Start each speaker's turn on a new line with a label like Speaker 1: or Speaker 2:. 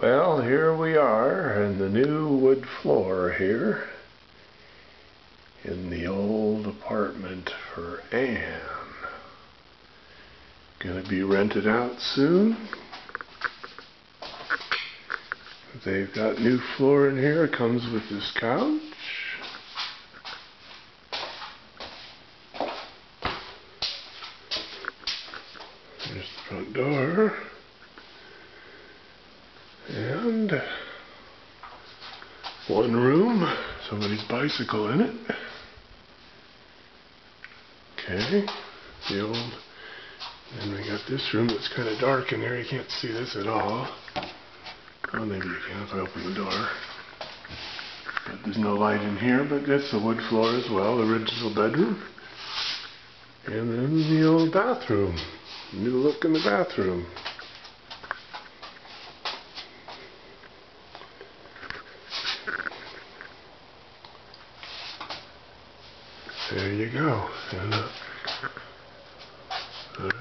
Speaker 1: Well, here we are in the new wood floor here in the old apartment for Anne. Gonna be rented out soon. They've got new floor in here. It comes with this couch. There's the front door. And one room, somebody's bicycle in it. Okay, the old, and we got this room that's kind of dark in there. You can't see this at all. Oh, maybe you can if I open the door. But there's no light in here, but that's the wood floor as well, the original bedroom. And then the old bathroom. New look in the bathroom. There you go. And, all right.